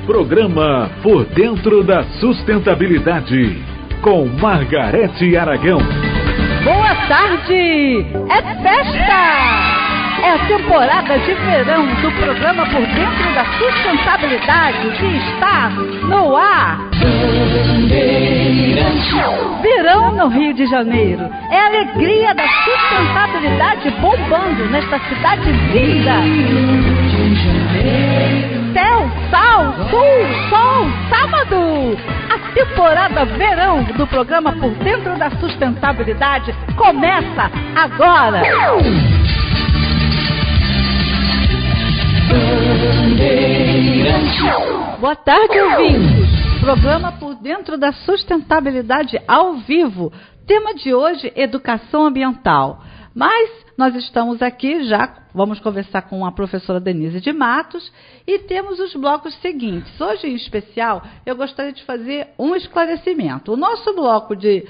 Programa Por Dentro da Sustentabilidade, com Margarete Aragão. Boa tarde! É festa! É a temporada de verão do programa Por Dentro da Sustentabilidade que está no ar. Verão no Rio de Janeiro. É a alegria da sustentabilidade bombando nesta cidade linda. Céu, sal, sul, sol, sábado. A temporada verão do programa Por Dentro da Sustentabilidade começa agora. Boa tarde, ouvintes. Programa Por Dentro da Sustentabilidade ao vivo. Tema de hoje, educação ambiental. Mas nós estamos aqui já, vamos conversar com a professora Denise de Matos e temos os blocos seguintes. Hoje, em especial, eu gostaria de fazer um esclarecimento. O nosso bloco de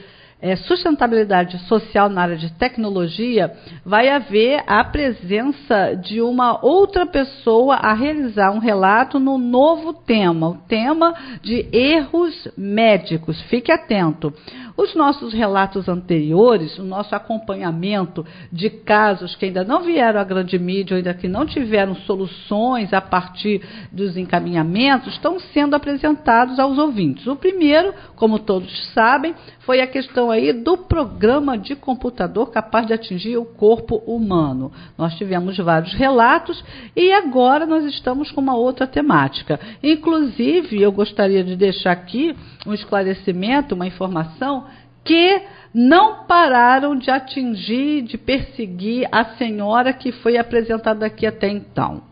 sustentabilidade social na área de tecnologia, vai haver a presença de uma outra pessoa a realizar um relato no novo tema, o tema de erros médicos. Fique atento. Os nossos relatos anteriores, o nosso acompanhamento de casos que ainda não vieram à grande mídia, ou ainda que não tiveram soluções a partir dos encaminhamentos, estão sendo apresentados aos ouvintes. O primeiro, como todos sabem, foi a questão aí do programa de computador capaz de atingir o corpo humano. Nós tivemos vários relatos e agora nós estamos com uma outra temática. Inclusive, eu gostaria de deixar aqui um esclarecimento, uma informação, que não pararam de atingir, de perseguir a senhora que foi apresentada aqui até então.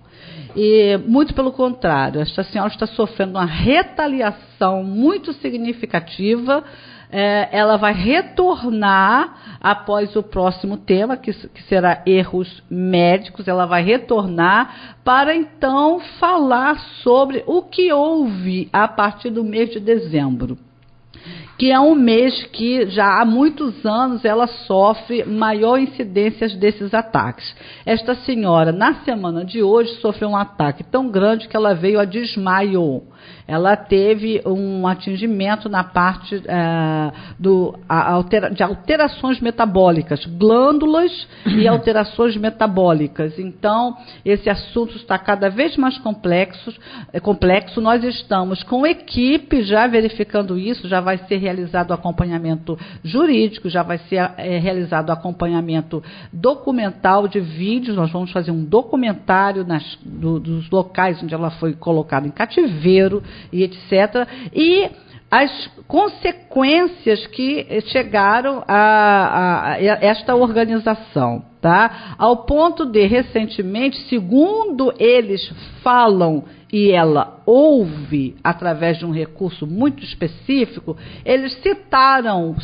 E, muito pelo contrário, esta senhora está sofrendo uma retaliação muito significativa. Ela vai retornar após o próximo tema, que será erros médicos. Ela vai retornar para então falar sobre o que houve a partir do mês de dezembro, que é um mês que já há muitos anos ela sofre maior incidência desses ataques. Esta senhora, na semana de hoje, sofreu um ataque tão grande que ela veio a desmaio. Ela teve um atingimento na parte de alterações metabólicas, glândulas e alterações metabólicas. Então, esse assunto está cada vez mais complexo. Nós estamos com equipe já verificando isso, já vai ser realizado acompanhamento jurídico, já vai ser realizado acompanhamento documental de vídeos. Nós vamos fazer um documentário dos locais onde ela foi colocada em cativeiro e etc. E as consequências que chegaram a esta organização, tá? Ao ponto de, recentemente, segundo eles falam e ela ouve através de um recurso muito específico, eles citaram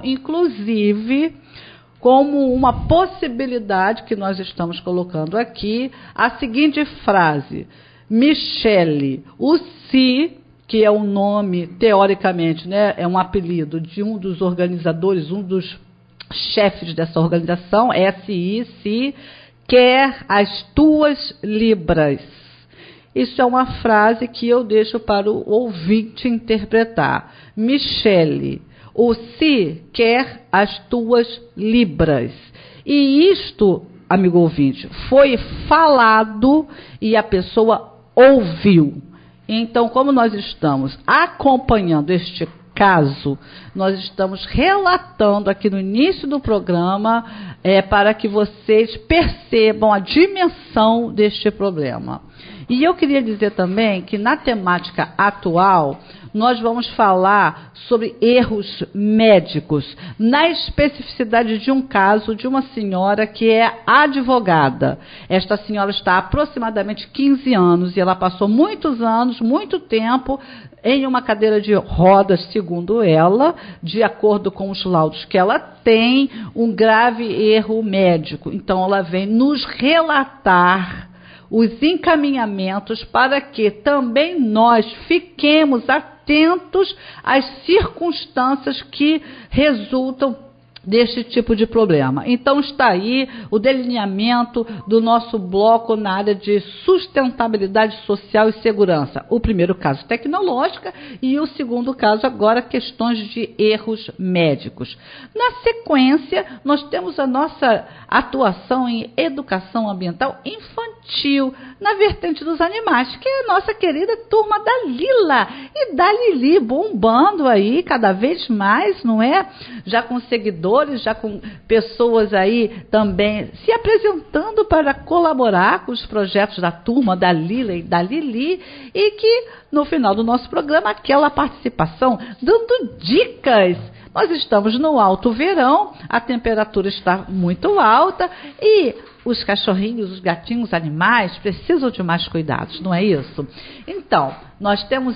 inclusive, como uma possibilidade que nós estamos colocando aqui, a seguinte frase: Michele, o Si, que é um nome, teoricamente, né, é um apelido de um dos organizadores, um dos chefes dessa organização, SI, quer as tuas libras. Isso é uma frase que eu deixo para o ouvinte interpretar. Michele, o Si quer as tuas libras. E isto, amigo ouvinte, foi falado e a pessoa ouviu. Então, como nós estamos acompanhando este caso, nós estamos relatando aqui no início do programa para que vocês percebam a dimensão deste problema. E eu queria dizer também que na temática atual, nós vamos falar sobre erros médicos, na especificidade de um caso de uma senhora que é advogada. Esta senhora está há aproximadamente 15 anos e ela passou muitos anos, muito tempo, em uma cadeira de rodas, segundo ela, de acordo com os laudos que ela tem, um grave erro médico. Então, ela vem nos relatar os encaminhamentos para que também nós fiquemos atentos às circunstâncias que resultam deste tipo de problema. Então está aí o delineamento do nosso bloco na área de sustentabilidade social e segurança. O primeiro caso tecnológica e o segundo caso agora questões de erros médicos. Na sequência, nós temos a nossa atuação em educação ambiental infantil, na vertente dos animais, que é a nossa querida turma da Lila e da Lili, bombando aí cada vez mais, não é? Já com seguidores, já com pessoas aí também se apresentando para colaborar com os projetos da turma da Lila e da Lili, e que no final do nosso programa, aquela participação dando dicas. Nós estamos no alto verão, a temperatura está muito alta e os cachorrinhos, os gatinhos, os animais precisam de mais cuidados, não é isso? Então, nós temos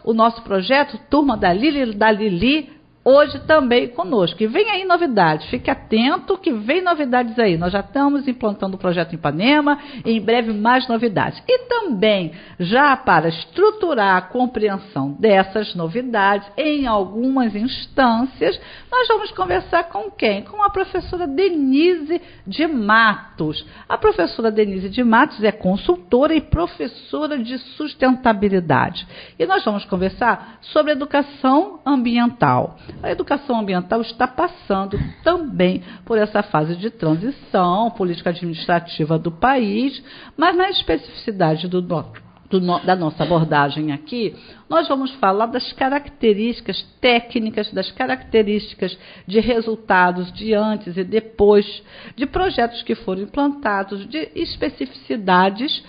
o nosso projeto Turma da Lila e da Lili, hoje também conosco. E vem aí novidades, fique atento que vem novidades aí. Nós já estamos implantando o projeto Ipanema, e em breve mais novidades. E também, já para estruturar a compreensão dessas novidades, em algumas instâncias, nós vamos conversar com quem? Com a professora Denise de Matos. A professora Denise de Matos é consultora e professora de sustentabilidade. E nós vamos conversar sobre educação ambiental. A educação ambiental está passando também por essa fase de transição política administrativa do país, mas na especificidade da nossa abordagem aqui, nós vamos falar das características técnicas, das características de resultados de antes e depois, de projetos que foram implantados, de especificidades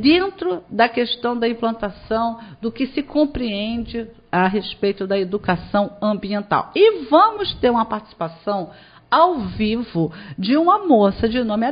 dentro da questão da implantação, do que se compreende a respeito da educação ambiental. E vamos ter uma participação ao vivo de uma moça de nome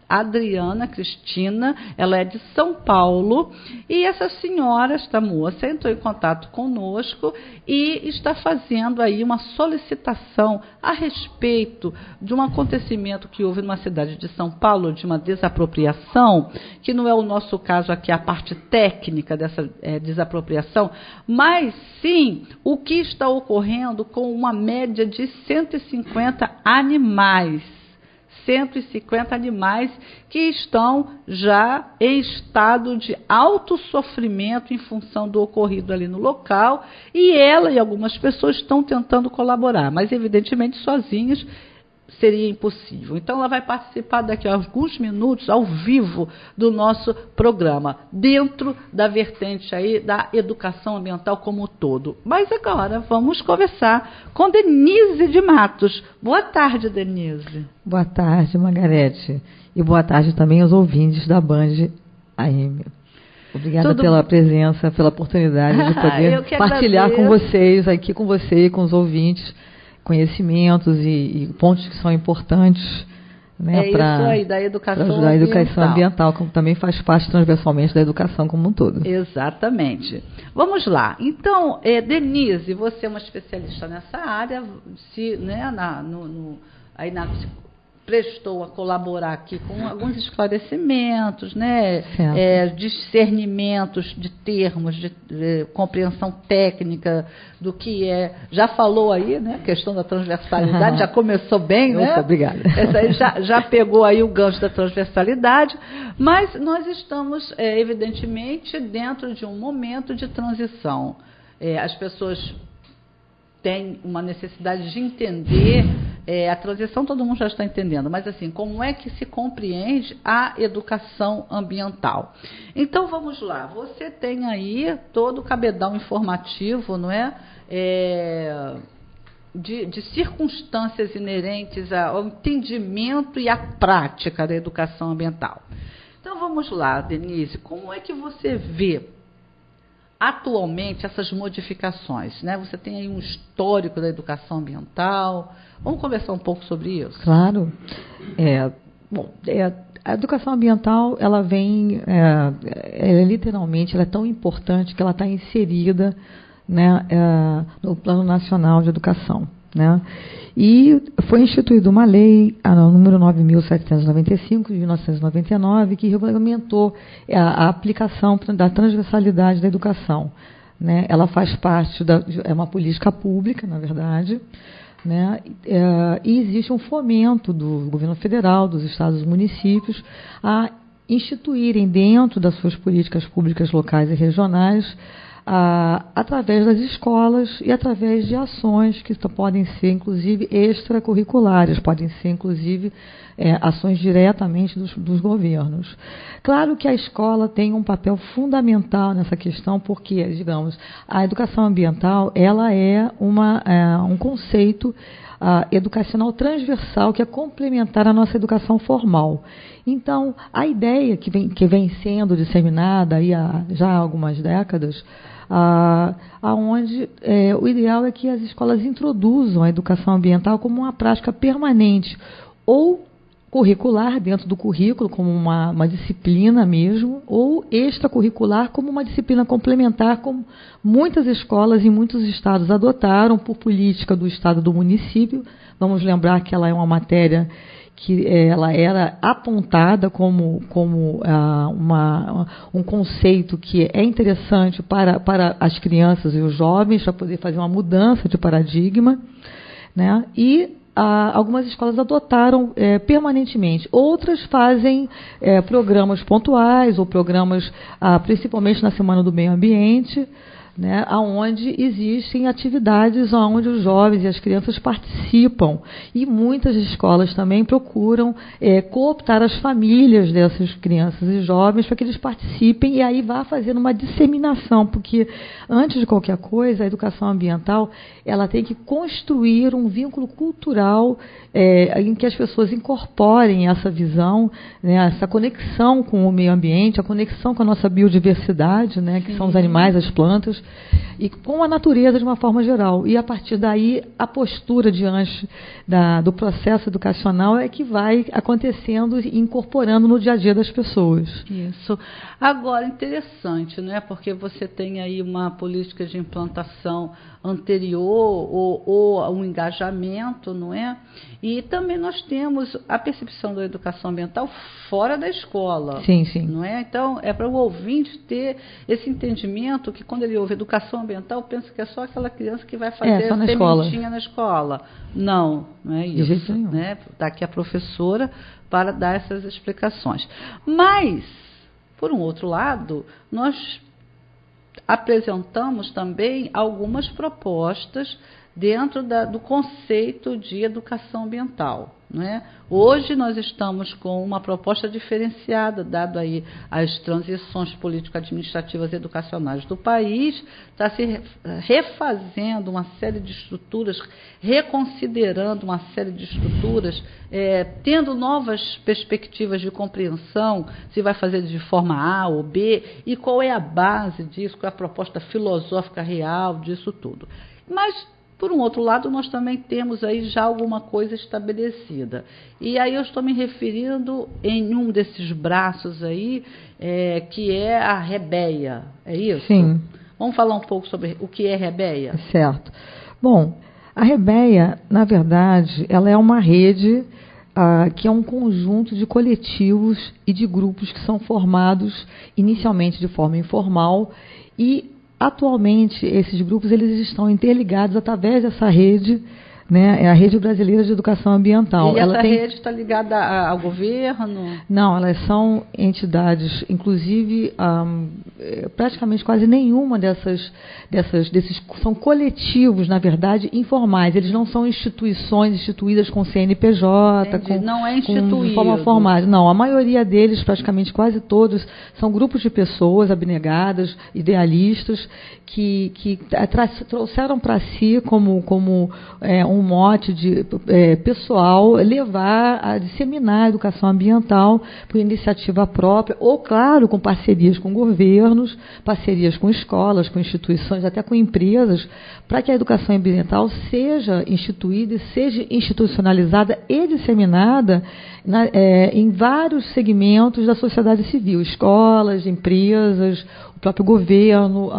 Adriana Cristina, ela é de São Paulo, e essa senhora, esta moça, entrou em contato conosco e está fazendo aí uma solicitação a respeito de um acontecimento que houve numa cidade de São Paulo, de uma desapropriação, que não é o nosso caso aqui, a parte técnica dessa desapropriação, mas sim o que está ocorrendo com uma média de 150 animais. 150 animais que estão já em estado de alto sofrimento em função do ocorrido ali no local, e ela e algumas pessoas estão tentando colaborar, mas evidentemente sozinhas seria impossível. Então ela vai participar daqui a alguns minutos ao vivo do nosso programa, dentro da vertente aí da educação ambiental como um todo. Mas agora vamos conversar com Denise de Matos. Boa tarde, Denise. Boa tarde, Margarete. E boa tarde também aos ouvintes da Band AM. Obrigada pela presença, pela oportunidade de poder partilhar com vocês, aqui com você e com os ouvintes, conhecimentos e pontos que são importantes, né, para ajudar a educação ambiental, como também faz parte transversalmente da educação como um todo. Exatamente. Vamos lá. Então, Denise, você é uma especialista nessa área, prestou a colaborar aqui com alguns esclarecimentos, né, discernimentos de termos, de compreensão técnica do que é. Já falou aí, né, a questão da transversalidade, já começou bem, né? Obrigada. Essa aí já pegou aí o gancho da transversalidade, mas nós estamos, evidentemente, dentro de um momento de transição. As pessoas têm uma necessidade de entender. A transição todo mundo já está entendendo, mas assim, como é que se compreende a educação ambiental? Então vamos lá, você tem aí todo o cabedal informativo, não é? De circunstâncias inerentes ao entendimento e à prática da educação ambiental. Então vamos lá, Denise, como é que você vê atualmente essas modificações, né? Você tem aí um histórico da educação ambiental. Vamos conversar um pouco sobre isso? Claro. A educação ambiental, ela vem, literalmente, ela é tão importante que ela está inserida, né, no Plano Nacional de Educação, né? E foi instituída uma lei, a número 9.795, de 1999, que regulamentou a aplicação da transversalidade da educação, né? Ela faz parte é uma política pública, na verdade, né? E existe um fomento do governo federal, dos estados e dos municípios, a instituírem dentro das suas políticas públicas locais e regionais, através das escolas e através de ações que podem ser, inclusive, extracurriculares, podem ser, inclusive, ações diretamente dos governos. Claro que a escola tem um papel fundamental nessa questão, porque, digamos, a educação ambiental ela é um conceito educacional transversal que é complementar à nossa educação formal. Então, a ideia que vem sendo disseminada aí já há algumas décadas, aonde o ideal é que as escolas introduzam a educação ambiental como uma prática permanente, ou curricular dentro do currículo, como uma disciplina mesmo, ou extracurricular como uma disciplina complementar, como muitas escolas em muitos estados adotaram por política do estado do município. Vamos lembrar que ela é uma matéria que ela era apontada como um conceito que é interessante para as crianças e os jovens, para poder fazer uma mudança de paradigma, né? E algumas escolas adotaram permanentemente, outras fazem programas pontuais ou programas principalmente na Semana do Meio Ambiente, né, onde existem atividades onde os jovens e as crianças participam. E muitas escolas também procuram cooptar as famílias dessas crianças e jovens para que eles participem, e aí vá fazendo uma disseminação, porque antes de qualquer coisa, a educação ambiental ela tem que construir um vínculo cultural em que as pessoas incorporem essa visão, né, essa conexão com o meio ambiente, a conexão com a nossa biodiversidade, né, que são os animais, as plantas, e com a natureza de uma forma geral. E a partir daí, a postura diante do processo educacional é que vai acontecendo e incorporando no dia a dia das pessoas. Isso. Agora, interessante, né? Porque você tem aí uma política de implantação anterior ou um engajamento, não é? E também nós temos a percepção da educação ambiental fora da escola. Sim, sim. Não é? Então, é para o ouvinte ter esse entendimento que quando ele ouve educação ambiental, pensa que é só aquela criança que vai fazer a sementinha na escola. Não, não é isso. De jeito nenhum. Né? Está aqui a professora para dar essas explicações. Mas, por um outro lado, nós apresentamos também algumas propostas dentro do conceito de educação ambiental. Não é? Hoje nós estamos com uma proposta diferenciada, dado aí as transições político-administrativas e educacionais do país, está se refazendo uma série de estruturas, reconsiderando uma série de estruturas, tendo novas perspectivas de compreensão, se vai fazer de forma A ou B, e qual é a base disso, qual é a proposta filosófica real disso tudo. Mas, por um outro lado, nós também temos aí já alguma coisa estabelecida. E aí eu estou me referindo em um desses braços aí, que é a REBEA. É isso? Sim. Vamos falar um pouco sobre o que é REBEA? Certo. Bom, a REBEA, na verdade, ela é uma rede que é um conjunto de coletivos e de grupos que são formados inicialmente de forma informal e atualmente, esses grupos eles estão interligados através dessa rede, né? É a Rede Brasileira de Educação Ambiental. E essa rede está ligada ao governo? Não, elas são entidades, inclusive, praticamente quase nenhuma desses são coletivos, na verdade, informais. Eles não são instituições instituídas com CNPJ, não é instituído. De forma formada. Não, a maioria deles, praticamente quase todos, são grupos de pessoas abnegadas, idealistas, que trouxeram para si como um mote pessoal levar a disseminar a educação ambiental por iniciativa própria, ou, claro, com parcerias com governos, parcerias com escolas, com instituições, até com empresas, para que a educação ambiental seja instituída e seja institucionalizada e disseminada em vários segmentos da sociedade civil, escolas, empresas, o próprio governo,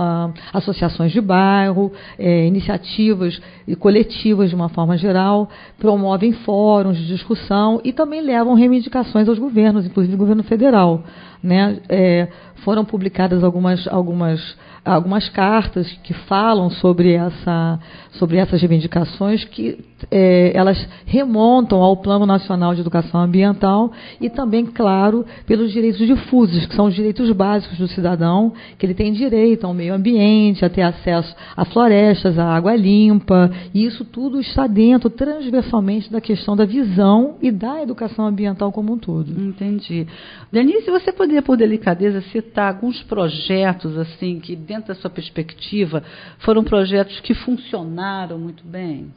associações de bairro, iniciativas e coletivas de uma uma forma geral, promovem fóruns de discussão e também levam reivindicações aos governos, inclusive o governo federal, né? Foram publicadas algumas cartas que falam sobre essas reivindicações que elas remontam ao Plano Nacional de Educação Ambiental e também, claro, pelos direitos difusos, que são os direitos básicos do cidadão, que ele tem direito ao meio ambiente, a ter acesso a florestas, a água limpa, e isso tudo está dentro, transversalmente, da questão da visão e da educação ambiental como um todo. Entendi. Denise, você poderia, por delicadeza, citar alguns projetos, assim, que dentro da sua perspectiva, foram projetos que funcionaram muito bem?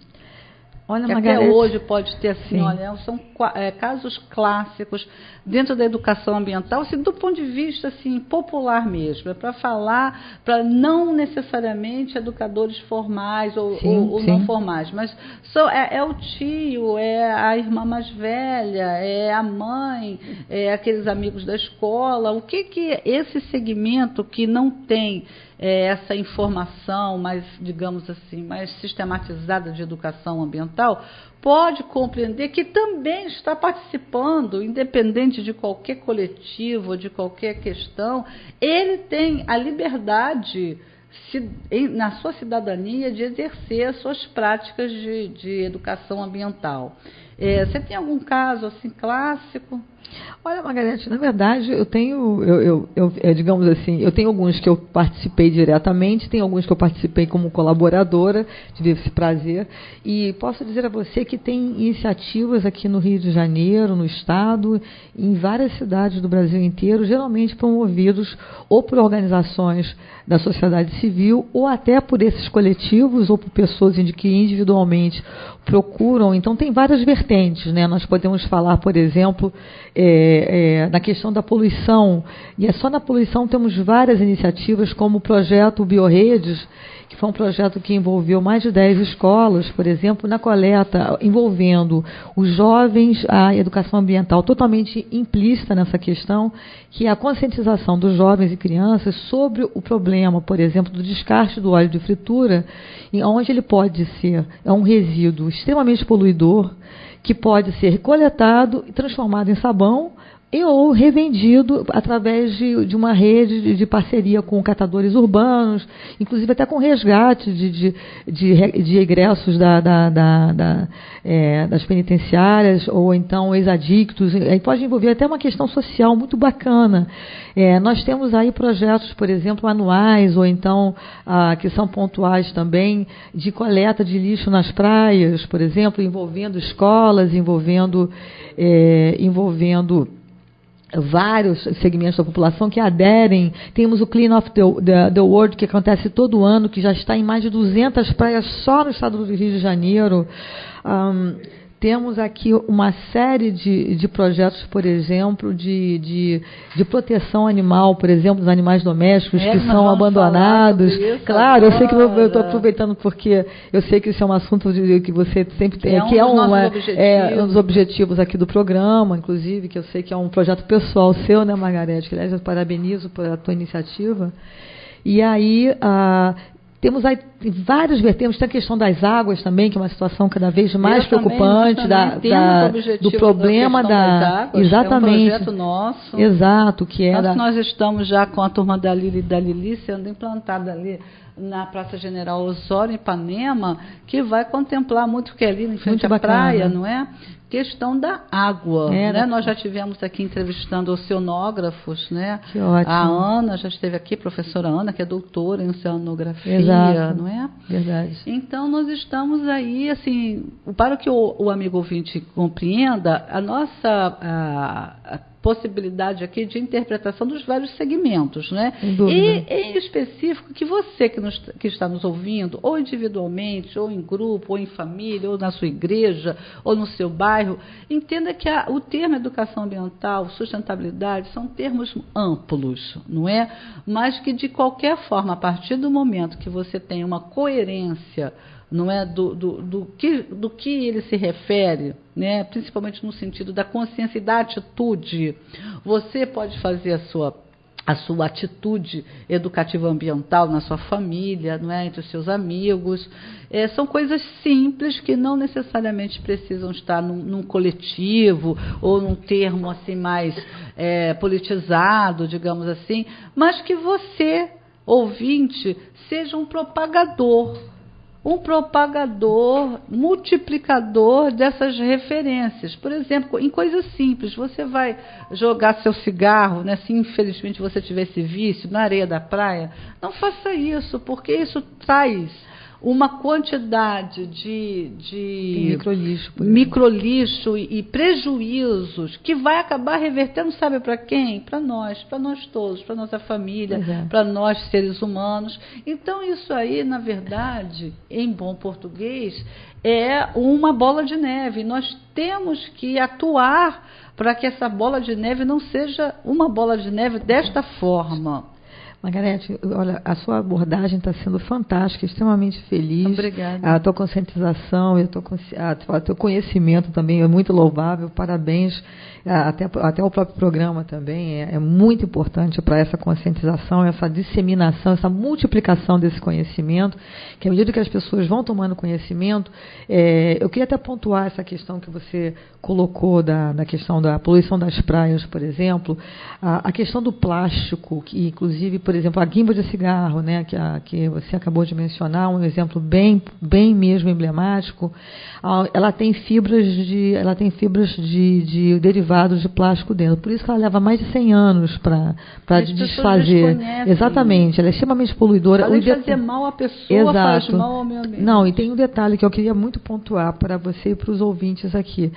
Olha, que Margarete, até hoje pode ter assim, sim. olha, são casos clássicos dentro da educação ambiental, assim, do ponto de vista assim, popular mesmo, para falar para não necessariamente educadores formais ou não formais, mas é o tio, é a irmã mais velha, é a mãe, é aqueles amigos da escola. O que esse segmento que não tem essa informação mais, digamos assim, mais sistematizada de educação ambiental, pode compreender que também está participando, independente de qualquer coletivo, de qualquer questão, ele tem a liberdade, na sua cidadania, de exercer as suas práticas de educação ambiental. Você tem algum caso assim clássico? Olha, Margarete, na verdade, eu tenho, digamos assim, eu tenho alguns que eu participei diretamente, tem alguns que eu participei como colaboradora, tive esse prazer, e posso dizer a você que tem iniciativas aqui no Rio de Janeiro, no Estado, em várias cidades do Brasil inteiro, geralmente promovidos ou por organizações da sociedade civil, ou até por esses coletivos, ou por pessoas que individualmente procuram. Então, tem várias vertentes, né? Nós podemos falar, por exemplo, na questão da poluição, e só na poluição temos várias iniciativas, como o projeto Biorredes, que foi um projeto que envolveu mais de 10 escolas, por exemplo, na coleta, envolvendo os jovens, a educação ambiental totalmente implícita nessa questão, que é a conscientização dos jovens e crianças sobre o problema, por exemplo, do descarte do óleo de fritura, onde ele pode ser um resíduo extremamente poluidor, que pode ser coletado e transformado em sabão ou revendido através de uma rede de parceria com catadores urbanos, inclusive até com resgate de egressos das penitenciárias, ou então ex-adictos. Aí pode envolver até uma questão social muito bacana. Nós temos aí projetos, por exemplo, anuais, ou então que são pontuais também, de coleta de lixo nas praias, por exemplo, envolvendo escolas, envolvendo vários segmentos da população que aderem. Temos o Clean of the World, que acontece todo ano, que já está em mais de 200 praias só no estado do Rio de Janeiro. Temos aqui uma série de projetos, por exemplo, de proteção animal, por exemplo, dos animais domésticos que são abandonados. Claro, eu sei que eu estou aproveitando porque eu sei que isso é um assunto que você sempre tem, que é um dos objetivos aqui do programa, inclusive, que eu sei que é um projeto pessoal seu, né, Margarete? Que, aliás, eu parabenizo pela tua iniciativa. E aí, temos aí vários vertentes, tem a questão das águas também, que é uma situação cada vez mais preocupante, do problema das águas. Exatamente. É um projeto nosso. Exato, que é. Nós estamos já com a turma da Lili sendo implantada ali na Praça General Osório, em Ipanema, que vai contemplar muito, que é ali em frente à praia, não é? Questão da água, né? Nós já tivemos aqui entrevistando oceanógrafos, né? Que ótimo. A Ana já esteve aqui, professora Ana, que é doutora em oceanografia, exato, não é? Verdade. Então, nós estamos aí, assim, para que o amigo ouvinte compreenda, a nossa a possibilidade aqui de interpretação dos vários segmentos, né? E, em específico, que você que está nos ouvindo, ou individualmente, ou em grupo, ou em família, ou na sua igreja, ou no seu bairro, entenda que o termo educação ambiental, sustentabilidade, são termos amplos, não é? Mas que, de qualquer forma, a partir do momento que você tem uma coerência, não é, do que ele se refere, né, principalmente no sentido da consciência e da atitude, você pode fazer a a sua atitude educativa ambiental na sua família, não é? Entre os seus amigos. São coisas simples que não necessariamente precisam estar num coletivo ou num termo assim mais politizado, digamos assim, mas que você, ouvinte, seja um propagador multiplicador dessas referências. Por exemplo, em coisas simples, você vai jogar seu cigarro, né, se infelizmente você tiver esse vício, na areia da praia, não faça isso, porque isso traz uma quantidade de microlixo e prejuízos que vai acabar revertendo, sabe para quem? Para nós todos, para nossa família, para nós seres humanos. Então isso aí, na verdade, em bom português, é uma bola de neve. Nós temos que atuar para que essa bola de neve não seja uma bola de neve desta forma. Margarete, olha, a sua abordagem está sendo fantástica, extremamente feliz. Obrigada. A tua conscientização, o teu conhecimento também é muito louvável, parabéns. Até o próprio programa também é muito importante para essa conscientização, essa disseminação, essa multiplicação desse conhecimento, que à medida que as pessoas vão tomando conhecimento, eu queria até pontuar essa questão que você colocou da questão da poluição das praias, por exemplo, a questão do plástico, que inclusive, por exemplo, a guimba de cigarro, né, que você acabou de mencionar, um exemplo bem mesmo emblemático, ela tem fibras de derivados de plástico dentro. Por isso que ela leva mais de 100 anos para desfazer. Exatamente, ela é extremamente poluidora. Além de fazer mal à pessoa, faz mal ao meio ambiente. Não, e tem um detalhe que eu queria muito pontuar para você e para os ouvintes aqui.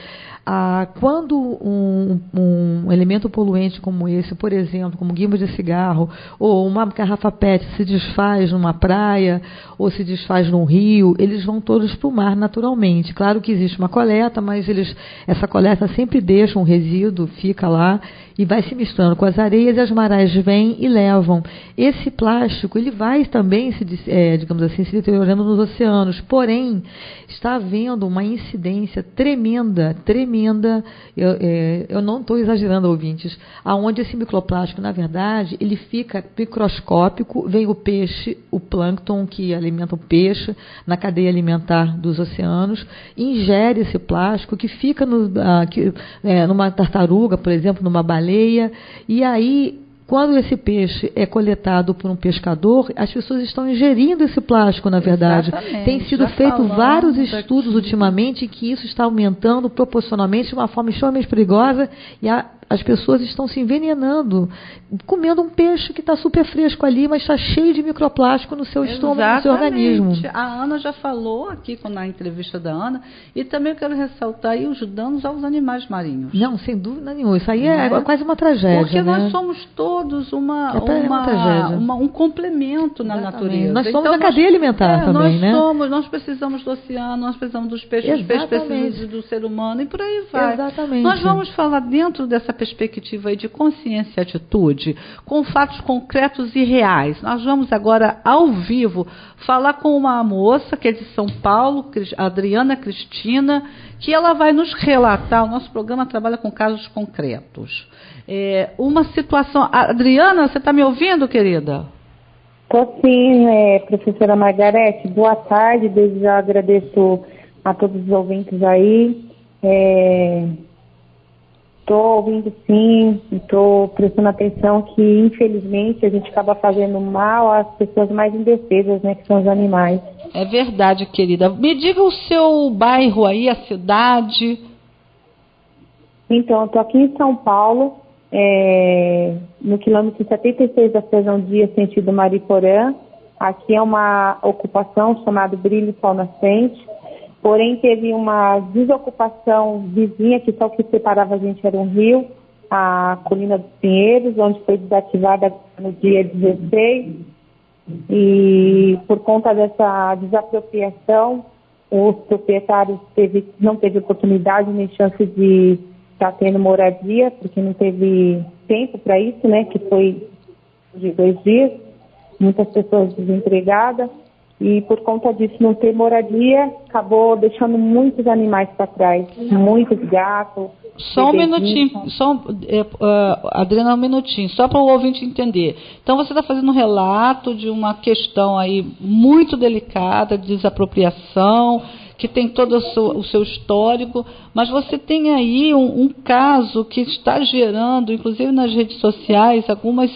Quando um elemento poluente como esse, por exemplo, como guimba de cigarro, ou uma garrafa PET se desfaz numa praia, ou se desfaz num rio, eles vão todos para o mar naturalmente. Claro que existe uma coleta, mas essa coleta sempre deixa um resíduo, fica lá e vai se misturando com as areias, e as marés vêm e levam. Esse plástico, ele vai também, digamos assim, se deteriorando nos oceanos, porém, está havendo uma incidência tremenda, eu não estou exagerando, ouvintes, aonde esse microplástico, na verdade, ele fica microscópico, vem o peixe, o plâncton que alimenta o peixe na cadeia alimentar dos oceanos, ingere esse plástico que fica numa tartaruga, por exemplo, numa baleia, e aí, quando esse peixe é coletado por um pescador, as pessoas estão ingerindo esse plástico, na verdade. Exatamente. Tem sido feito vários estudos ultimamente que isso está aumentando proporcionalmente de uma forma extremamente perigosa, e as pessoas estão se envenenando, comendo um peixe que está super fresco ali, mas está cheio de microplástico no seu estômago, no seu organismo. A Ana já falou aqui na entrevista da Ana, e também eu quero ressaltar aí os danos aos animais marinhos. Não, sem dúvida nenhuma. Isso aí é quase uma tragédia. Porque né? nós somos todos um complemento na natureza. Nós somos a cadeia alimentar também, né? Nós precisamos do oceano, nós precisamos dos peixes, os peixes precisam do ser humano, e por aí vai. Exatamente. Nós vamos falar dentro dessa perspectiva aí de consciência e atitude, com fatos concretos e reais. Nós vamos agora, ao vivo, falar com uma moça que é de São Paulo, Adriana Cristina, que ela vai nos relatar. O nosso programa trabalha com casos concretos. Uma situação... Adriana, você está me ouvindo, querida? Estou sim, professora Margarete. Boa tarde, desde já agradeço a todos os ouvintes aí. Estou ouvindo sim, estou prestando atenção que, infelizmente, a gente acaba fazendo mal às pessoas mais indefesas, né, que são os animais. É verdade, querida. Me diga o seu bairro aí, a cidade. Então, eu estou aqui em São Paulo, no quilômetro 76 da Fezão Dias, sentido Mariporã. Aqui é uma ocupação chamada Brilho Sol Nascente. Porém, teve uma desocupação vizinha, que só o que separava a gente era um rio, a Colina dos Pinheiros, onde foi desativada no dia 16. E por conta dessa desapropriação, os proprietários não teve oportunidade nem chance de estar tendo moradia, porque não teve tempo para isso, né? Que foi de 2 dias, muitas pessoas desempregadas. E por conta disso não ter moradia, acabou deixando muitos animais para trás, muitos gatos, Só um minutinho, Adriana, um minutinho, só para o ouvinte entender. Então, você está fazendo um relato de uma questão aí muito delicada, de desapropriação, que tem todo o seu histórico, mas você tem aí um caso que está gerando, inclusive nas redes sociais, algumas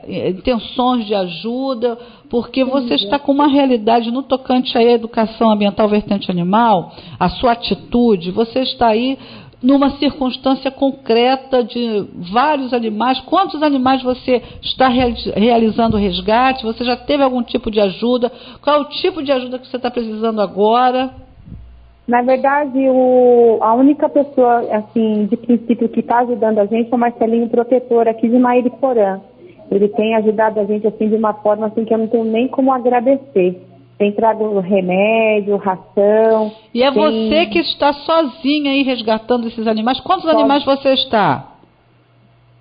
intenções de ajuda, porque você está com uma realidade no tocante à educação ambiental vertente animal, a sua atitude, você está aí numa circunstância concreta de vários animais. Quantos animais você está realizando o resgate? Você já teve algum tipo de ajuda? Qual é o tipo de ajuda que você está precisando agora? Na verdade, a única pessoa, assim, de princípio, que está ajudando a gente é o Marcelinho Protetor, aqui de Mariporã. Ele tem ajudado a gente, assim, de uma forma assim, que eu não tenho nem como agradecer. Tem trago remédio, ração. E é você que está sozinha aí resgatando esses animais? Quantos animais você está?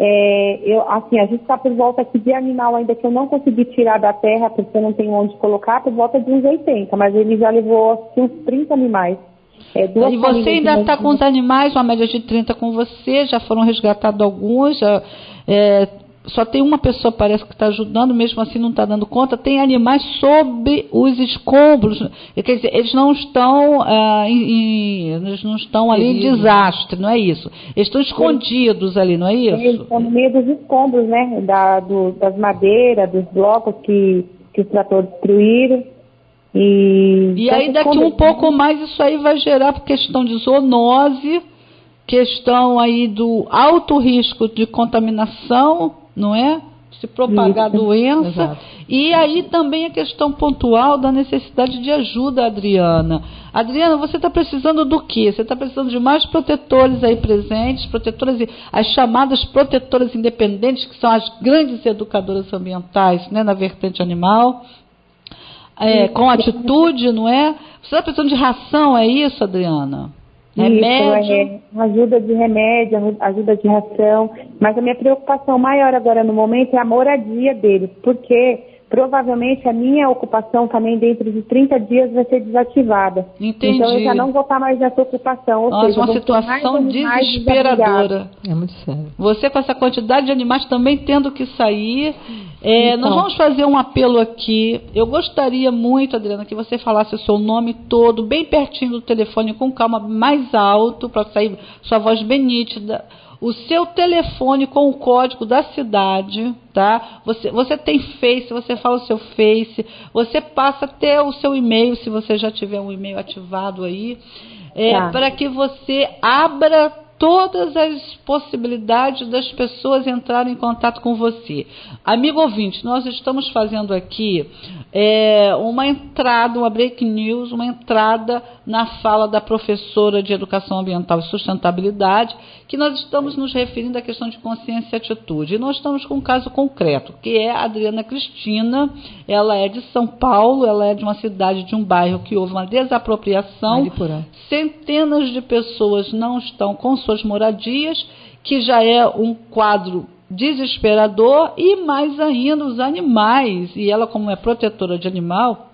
A gente está por volta aqui de animal ainda que eu não consegui tirar da terra, porque eu não tenho onde colocar, por volta de uns 80, mas ele já levou assim, uns 30 animais. E você ainda está com os animais, uma média de 30 com você, já foram resgatados alguns, só tem uma pessoa, parece que está ajudando, mesmo assim não está dando conta. Tem animais sob os escombros, quer dizer, eles não estão, ali em desastre, não é isso? Eles estão escondidos ali, não é isso? Eles estão no meio dos escombros, né? Das madeiras, dos blocos que os tratores destruíram. E aí daqui um pouco mais isso aí vai gerar questão de zoonose, questão aí do alto risco de contaminação, não é? Se propagar a doença. Exato. E aí também a questão pontual da necessidade de ajuda, Adriana. Adriana, você está precisando do quê? Você está precisando de mais protetores aí presentes, as chamadas protetoras independentes, que são as grandes educadoras ambientais, né, na vertente animal, com atitude, não é? Você está precisando de ração, é isso, Adriana? Remédio. Ajuda de remédio, ajuda de ração, mas a minha preocupação maior agora no momento é a moradia deles, porque provavelmente a minha ocupação também dentro de 30 dias vai ser desativada. Entendi. Então eu já não vou estar mais nessa ocupação. Ou seja, uma situação desesperadora. É muito sério. Você com essa quantidade de animais também tendo que sair. Nós vamos fazer um apelo aqui. Eu gostaria muito, Adriana, que você falasse o seu nome todo, bem pertinho do telefone, com calma, mais alto, para sair sua voz bem nítida. O seu telefone com o código da cidade, tá? Você tem Face, você fala o seu Face, você passa até o seu e-mail, se você já tiver um e-mail ativado aí, para que você abra todas as possibilidades das pessoas entrarem em contato com você. Amigo ouvinte, nós estamos fazendo aqui uma entrada, uma break news, uma entrada na fala da professora de Educação Ambiental e Sustentabilidade, que nós estamos nos referindo à questão de consciência e atitude. E nós estamos com um caso concreto, que é a Adriana Cristina. Ela é de São Paulo, ela é de uma cidade, de um bairro que houve uma desapropriação. Mariporã. Centenas de pessoas não estão com suas moradias, que já é um quadro desesperador, e mais ainda os animais. E ela, como é protetora de animal,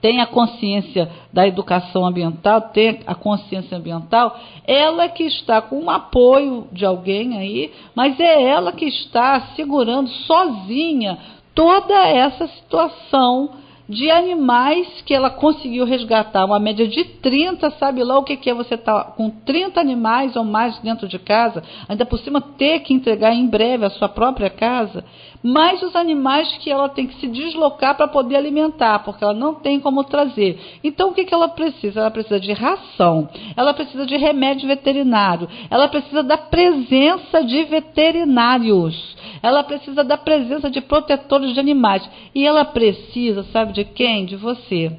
tem a consciência da educação ambiental, tem a consciência ambiental, ela que está com um apoio de alguém aí, mas é ela que está segurando sozinha toda essa situação de animais que ela conseguiu resgatar, uma média de 30, sabe lá o que é você estar com 30 animais ou mais dentro de casa, ainda por cima ter que entregar em breve a sua própria casa, mais os animais que ela tem que se deslocar para poder alimentar, porque ela não tem como trazer. Então o que ela precisa? Ela precisa de ração, ela precisa de remédio veterinário, ela precisa da presença de veterinários, ela precisa da presença de protetores de animais, e ela precisa, sabe de quem? De você.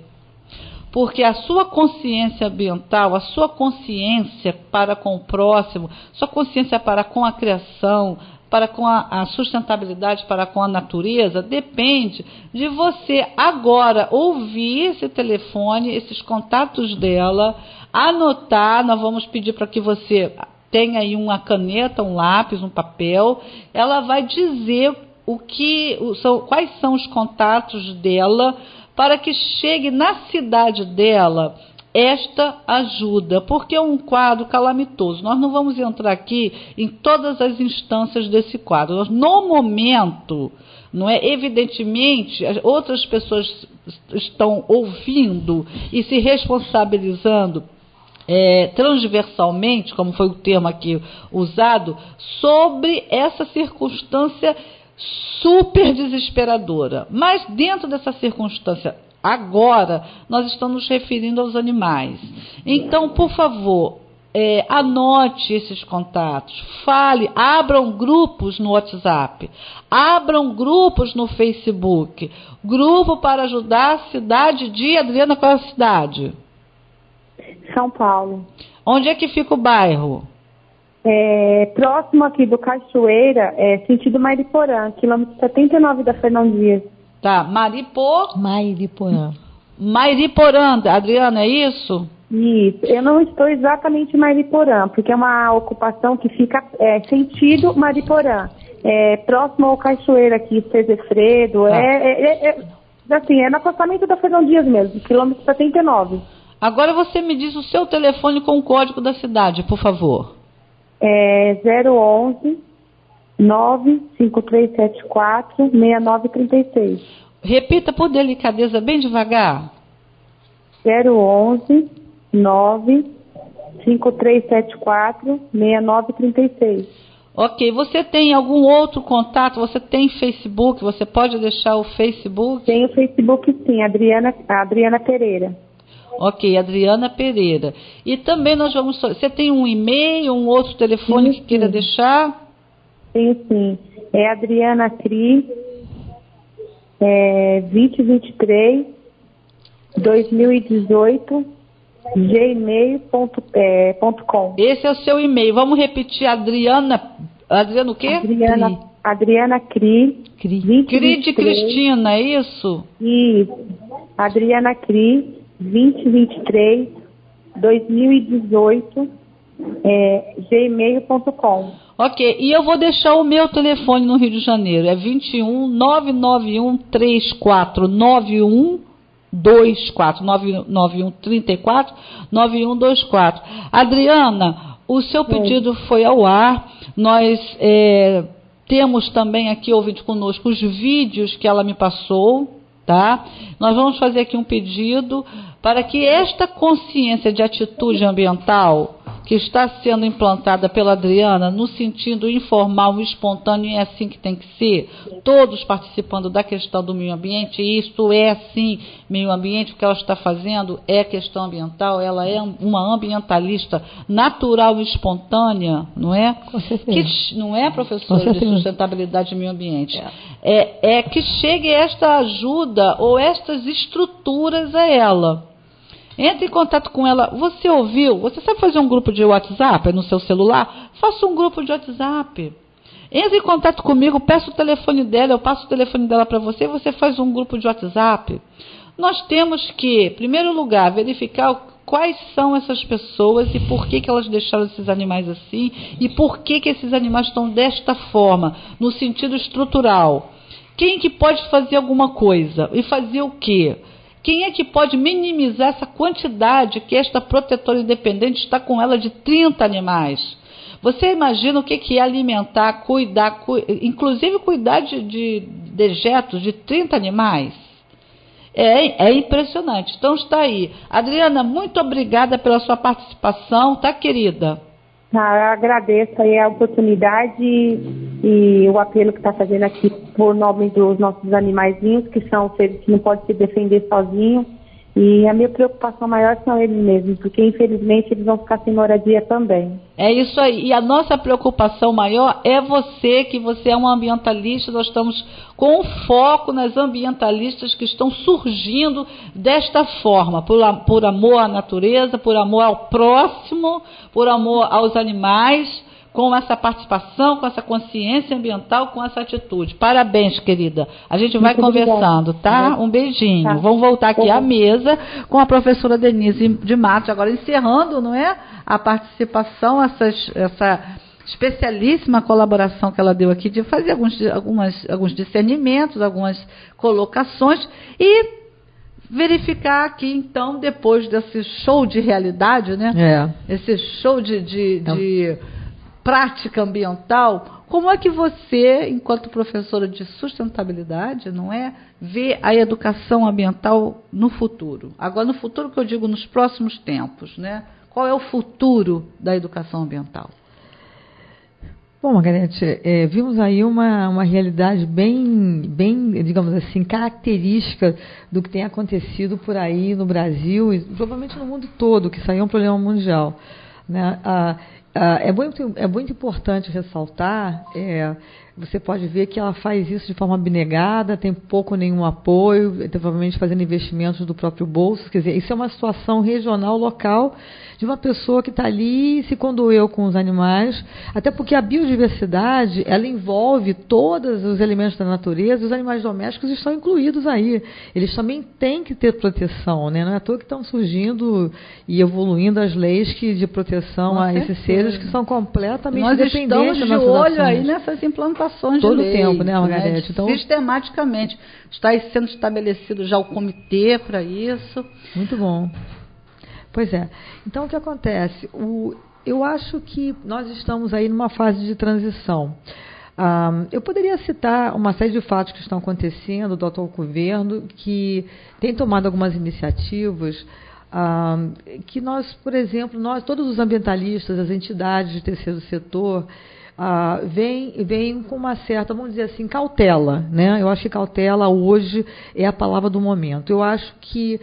Porque a sua consciência ambiental, a sua consciência para com o próximo, sua consciência para com a criação, para com a sustentabilidade, para com a natureza, depende de você agora ouvir esse telefone, esses contatos dela, anotar. Nós vamos pedir para que você tenha aí uma caneta, um lápis, um papel. Ela vai dizer quais são os contatos dela, para que chegue na cidade dela esta ajuda, porque é um quadro calamitoso. Nós não vamos entrar aqui em todas as instâncias desse quadro. No momento, não é? Evidentemente, outras pessoas estão ouvindo e se responsabilizando transversalmente, como foi o termo aqui usado, sobre essa circunstância super desesperadora. Mas dentro dessa circunstância, agora, nós estamos nos referindo aos animais. Então, por favor, anote esses contatos, fale, abram grupos no WhatsApp, abram grupos no Facebook, grupo para ajudar a cidade de Adriana. Qual é a cidade? São Paulo. Onde é que fica o bairro? Próximo aqui do Cachoeira, sentido Mariporã, quilômetro 79 da Fernão Dias. Tá, Mariporã, Adriana, é isso? Isso, eu não estou exatamente em Mariporã, porque é uma ocupação que fica sentido Mariporã, próximo ao Cachoeira aqui, Cezefredo, assim, é no acostamento da Fernão Dias mesmo, quilômetro 79. Agora você me diz o seu telefone com o código da cidade, por favor. 011 95374 6936. Repita por delicadeza, bem devagar. 011 95374 6936. Ok, você tem algum outro contato? Você tem Facebook? Você pode deixar o Facebook? Tem o Facebook, sim, Adriana Pereira. Ok, Adriana Pereira. E também nós vamos... Você tem um e-mail, um outro telefone que queira deixar? Tenho, sim. É Adriana Cri, 2023, 2018, gmail.com. Esse é o seu e-mail. Vamos repetir, Adriana o quê? Adriana Cri. Cri de Cristina, é isso? Isso. Adriana Cri, 2023, 2018, gmail.com. Ok, e eu vou deixar o meu telefone no Rio de Janeiro, é 21 991 34 9124, 991 34 9124. Adriana, o seu pedido foi ao ar. Nós temos também aqui, ouvinte conosco, os vídeos que ela me passou, tá? Nós vamos fazer aqui um pedido para que esta consciência de atitude ambiental que está sendo implantada pela Adriana no sentido informal e espontâneo, e é assim que tem que ser, todos participando da questão do meio ambiente, e isso é sim meio ambiente, o que ela está fazendo é questão ambiental, ela é uma ambientalista natural e espontânea, não é? Com certeza. Que, não é, professora de sustentabilidade e meio ambiente? É que chegue esta ajuda ou estas estruturas a ela. Entre em contato com ela. Você ouviu? Você sabe fazer um grupo de WhatsApp no seu celular? Faça um grupo de WhatsApp. Entre em contato comigo, peça o telefone dela, eu passo o telefone dela para você e você faz um grupo de WhatsApp. Nós temos que, em primeiro lugar, verificar quais são essas pessoas e por que elas deixaram esses animais assim e por que esses animais estão desta forma, no sentido estrutural. Quem que pode fazer alguma coisa? E fazer o quê? Quem é que pode minimizar essa quantidade que esta protetora independente está com ela de 30 animais? Você imagina o que é alimentar, cuidar, inclusive cuidar de dejetos de 30 animais? É impressionante. Então está aí. Adriana, muito obrigada pela sua participação, tá, querida? Eu agradeço aí a oportunidade e o apelo que está fazendo aqui por nome dos nossos animaizinhos, que são seres que não podem se defender sozinhos. E a minha preocupação maior são eles mesmos, porque infelizmente eles vão ficar sem moradia também. É isso aí. E a nossa preocupação maior é você, que você é uma ambientalista. Nós estamos com foco nas ambientalistas que estão surgindo desta forma, por amor à natureza, por amor ao próximo, por amor aos animais, com essa participação, com essa consciência ambiental, com essa atitude. Parabéns, querida. A gente vai conversando, tá? Um beijinho. Tá. Vamos voltar aqui à mesa com a professora Denise de Matos, agora encerrando, não é? A participação, essa especialíssima colaboração que ela deu aqui, de fazer alguns discernimentos, algumas colocações e verificar aqui, então, depois desse show de realidade, né? Esse show de prática ambiental, como é que você, enquanto professora de sustentabilidade, não é, vê a educação ambiental no futuro? Agora, no futuro que eu digo nos próximos tempos, né? Qual é o futuro da educação ambiental? Bom, Margarete, vimos aí uma realidade bem, digamos assim, característica do que tem acontecido por aí no Brasil e provavelmente no mundo todo, que isso aí é um problema mundial, né? É muito importante ressaltar, você pode ver que ela faz isso de forma abnegada, tem pouco ou nenhum apoio, provavelmente fazendo investimentos do próprio bolso. Quer dizer, isso é uma situação regional, local, de uma pessoa que está ali e se condoeu com os animais, até porque a biodiversidade, ela envolve todos os elementos da natureza, os animais domésticos estão incluídos aí. Eles também têm que ter proteção, né? Não é à toa que estão surgindo e evoluindo as leis de proteção a esses seres que são completamente dependentes da nossa Nós estamos de olho aí nessas implantações todo de lei. Todo o tempo, né, Margarete? Né? Então, sistematicamente. Está sendo estabelecido já o comitê para isso. Muito bom. Pois é. Então, o que acontece? Eu acho que nós estamos aí numa fase de transição. Eu poderia citar uma série de fatos que estão acontecendo do atual governo, que tem tomado algumas iniciativas que nós, por exemplo, todos os ambientalistas, as entidades de terceiro setor, vem com uma certa, vamos dizer assim, cautela, né? Eu acho que cautela hoje é a palavra do momento. Eu acho que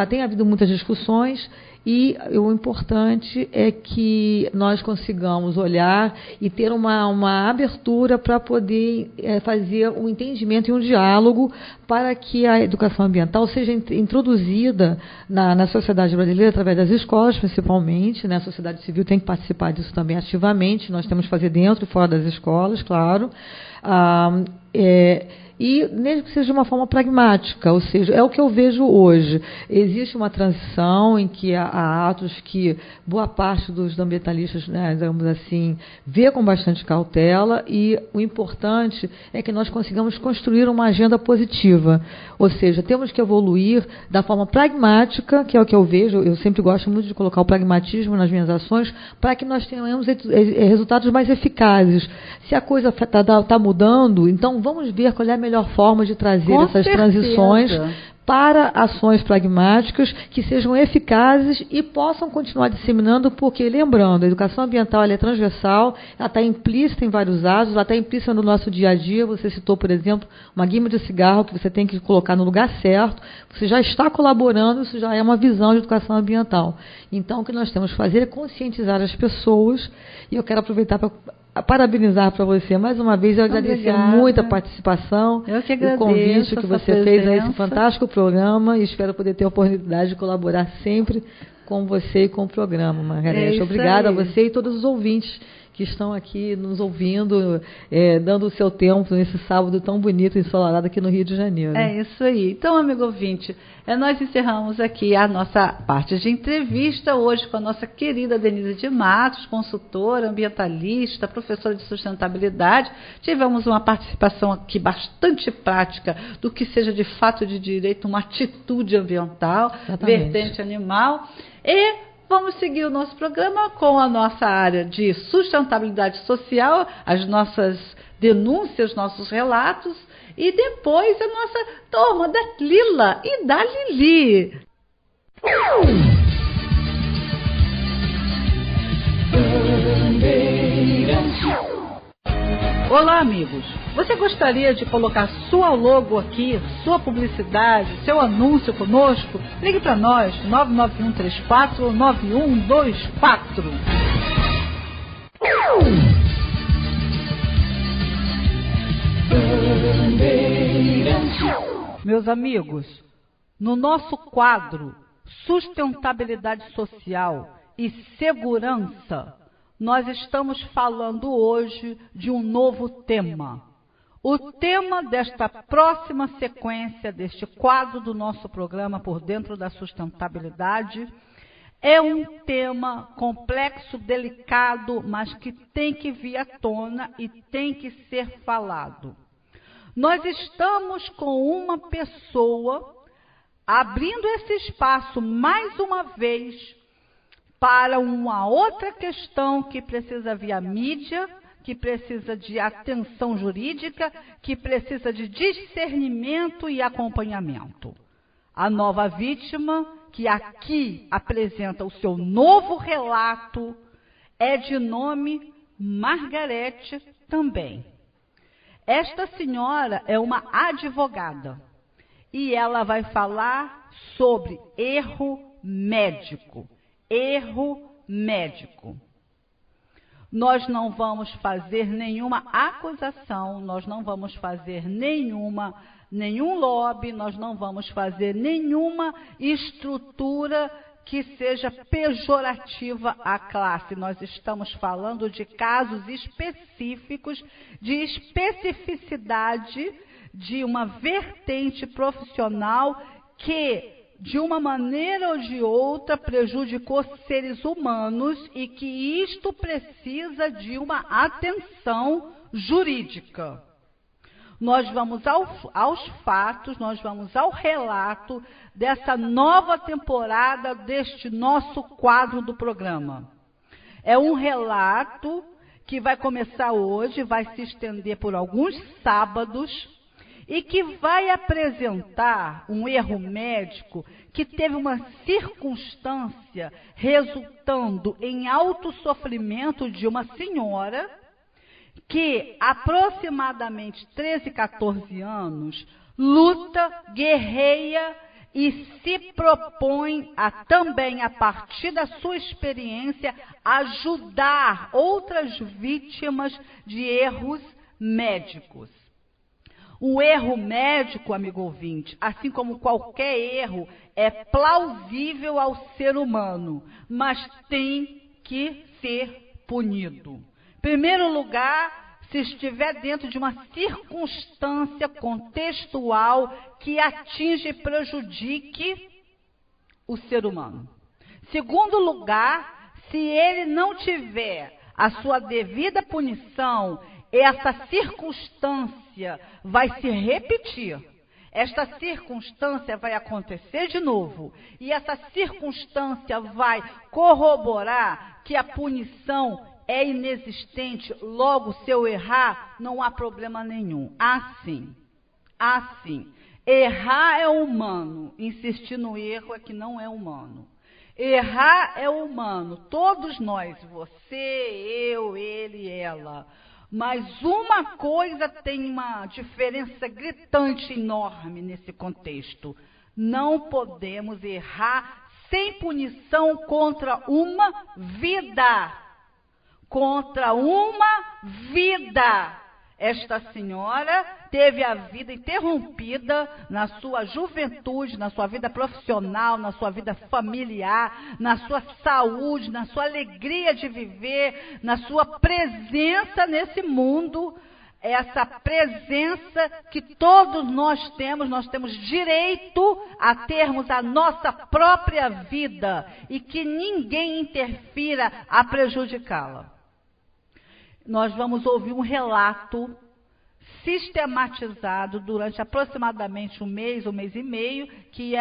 tem havido muitas discussões e o importante é que nós consigamos olhar e ter uma abertura para poder fazer um entendimento e um diálogo para que a educação ambiental seja introduzida na sociedade brasileira através das escolas, principalmente, né? A sociedade civil tem que participar disso também ativamente, nós temos que fazer dentro e fora das escolas, claro. E mesmo que seja de uma forma pragmática, ou seja, é o que eu vejo hoje. Existe uma transição em que há atos que boa parte dos ambientalistas, né, digamos assim, vê com bastante cautela, e o importante é que nós consigamos construir uma agenda positiva. Ou seja, temos que evoluir da forma pragmática, que é o que eu vejo, eu sempre gosto muito de colocar o pragmatismo nas minhas ações, para que nós tenhamos resultados mais eficazes. Se a coisa está mudando, então vamos ver qual é a melhor forma de trazer essas transições para ações pragmáticas que sejam eficazes e possam continuar disseminando, porque, lembrando, a educação ambiental ela é transversal, ela está implícita em vários atos, ela está implícita no nosso dia a dia. Você citou, por exemplo, uma guima de cigarro que você tem que colocar no lugar certo, você já está colaborando, isso já é uma visão de educação ambiental. Então, o que nós temos que fazer é conscientizar as pessoas, e eu quero aproveitar para parabenizar para você mais uma vez, eu agradecer muito a participação, o convite que você fez a esse fantástico programa, e espero poder ter a oportunidade de colaborar sempre com você e com o programa, Margarete. Obrigada a você e todos os ouvintes que estão aqui nos ouvindo, dando o seu tempo nesse sábado tão bonito e ensolarado aqui no Rio de Janeiro. É isso aí. Então, amigo ouvinte, nós encerramos aqui a nossa parte de entrevista hoje com a nossa querida Denise de Matos, consultora, ambientalista, professora de sustentabilidade. Tivemos uma participação aqui bastante prática do que seja de fato de direito, uma atitude ambiental, vertente animal. E vamos seguir o nosso programa com a nossa área de sustentabilidade social, as nossas denúncias, nossos relatos, e depois a nossa turma da Lila e da Lili. Olá, amigos. Você gostaria de colocar sua logo aqui, sua publicidade, seu anúncio conosco? Ligue para nós, 99134 ou 9124. Meus amigos, no nosso quadro Sustentabilidade Social e Segurança, nós estamos falando hoje de um novo tema. O tema desta próxima sequência, deste quadro do nosso programa Por Dentro da Sustentabilidade, é um tema complexo, delicado, mas que tem que vir à tona e tem que ser falado. Nós estamos com uma pessoa abrindo esse espaço mais uma vez para uma outra questão que precisa via mídia, que precisa de atenção jurídica, que precisa de discernimento e acompanhamento. A nova vítima, que aqui apresenta o seu novo relato, é de nome Margarete também. Esta senhora é uma advogada e ela vai falar sobre erro médico. Erro médico. Nós não vamos fazer nenhuma acusação, nós não vamos fazer nenhum lobby, nós não vamos fazer nenhuma estrutura que seja pejorativa à classe. Nós estamos falando de casos específicos, de especificidade de uma vertente profissional que, de uma maneira ou de outra, prejudicou seres humanos e que isto precisa de uma atenção jurídica. Nós vamos aos fatos, nós vamos ao relato dessa nova temporada deste nosso quadro do programa. É um relato que vai começar hoje, vai se estender por alguns sábados e que vai apresentar um erro médico que teve uma circunstância resultando em alto sofrimento de uma senhora que, aproximadamente 13, 14 anos, luta, guerreia e se propõe a também, a partir da sua experiência, ajudar outras vítimas de erros médicos. O erro médico, amigo ouvinte, assim como qualquer erro, é plausível ao ser humano, mas tem que ser punido. Em primeiro lugar, se estiver dentro de uma circunstância contextual que atinge e prejudique o ser humano. Segundo lugar, se ele não tiver a sua devida punição, essa circunstância vai se repetir. Esta circunstância vai acontecer de novo. E essa circunstância vai corroborar que a punição é inexistente, logo, se eu errar, não há problema nenhum. Assim. Errar é humano, insistir no erro é que não é humano. Errar é humano, todos nós, você, eu, ele, ela. Mas uma coisa tem uma diferença gritante enorme nesse contexto. Não podemos errar sem punição contra uma vida. Contra uma vida. Esta senhora teve a vida interrompida na sua juventude, na sua vida profissional, na sua vida familiar, na sua saúde, na sua alegria de viver, na sua presença nesse mundo. Essa presença que todos nós temos direito a termos a nossa própria vida e que ninguém interfira a prejudicá-la. Nós vamos ouvir um relato sistematizado durante aproximadamente um mês e meio, que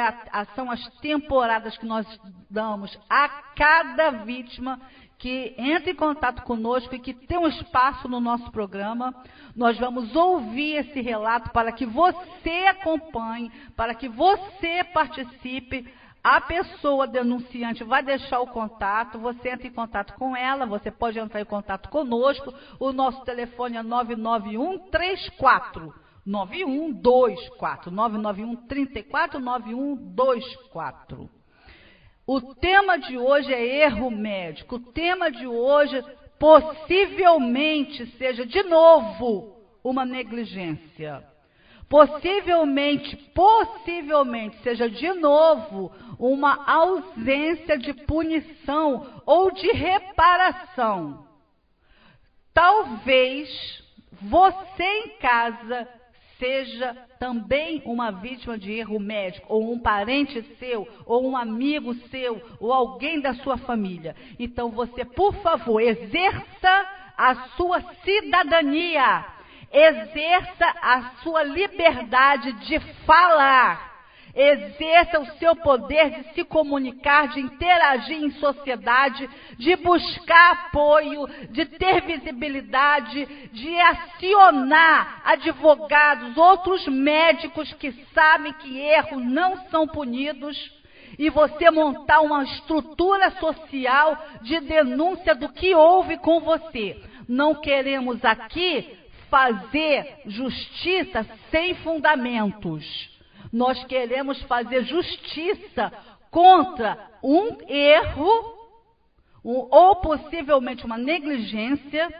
são as temporadas que nós damos a cada vítima que entra em contato conosco e que tem um espaço no nosso programa. Nós vamos ouvir esse relato para que você acompanhe, para que você participe. A pessoa denunciante vai deixar o contato, você entra em contato com ela, você pode entrar em contato conosco. O nosso telefone é 991-34-9124, 991-34-9124. O tema de hoje é erro médico. O tema de hoje possivelmente seja, de novo, uma negligência. Possivelmente seja de novo uma ausência de punição ou de reparação. Talvez você em casa seja também uma vítima de erro médico, ou um parente seu, ou um amigo seu, ou alguém da sua família. Então você, por favor, exerça a sua cidadania. Exerça a sua liberdade de falar. exerça o seu poder de se comunicar, de interagir em sociedade, de buscar apoio, de ter visibilidade, de acionar advogados, outros médicos que sabem que erros não são punidos, e você montar uma estrutura social de denúncia do que houve com você. Não queremos aqui fazer justiça sem fundamentos. Nós queremos fazer justiça contra um erro ou possivelmente uma negligência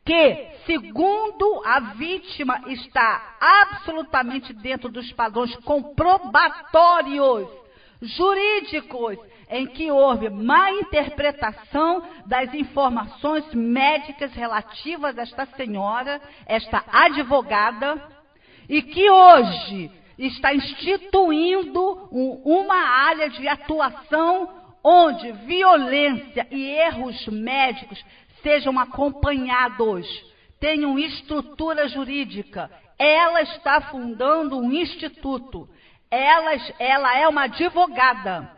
que, segundo a vítima, está absolutamente dentro dos padrões comprobatórios jurídicos, em que houve má interpretação das informações médicas relativas a esta senhora, esta advogada, e que hoje está instituindo uma área de atuação onde violência e erros médicos sejam acompanhados, tenham estrutura jurídica. Ela está fundando um instituto. Ela é uma advogada.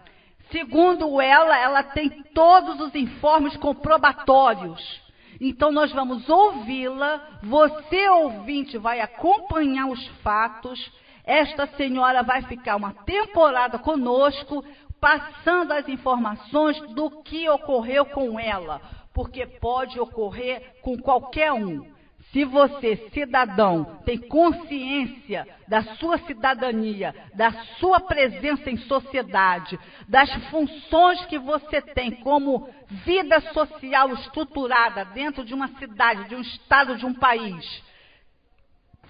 Segundo ela tem todos os informes comprobatórios. Então nós vamos ouvi-la, você ouvinte vai acompanhar os fatos, esta senhora vai ficar uma temporada conosco, passando as informações do que ocorreu com ela, porque pode ocorrer com qualquer um. Se você, cidadão, tem consciência da sua cidadania, da sua presença em sociedade, das funções que você tem como vida social estruturada dentro de uma cidade, de um estado, de um país,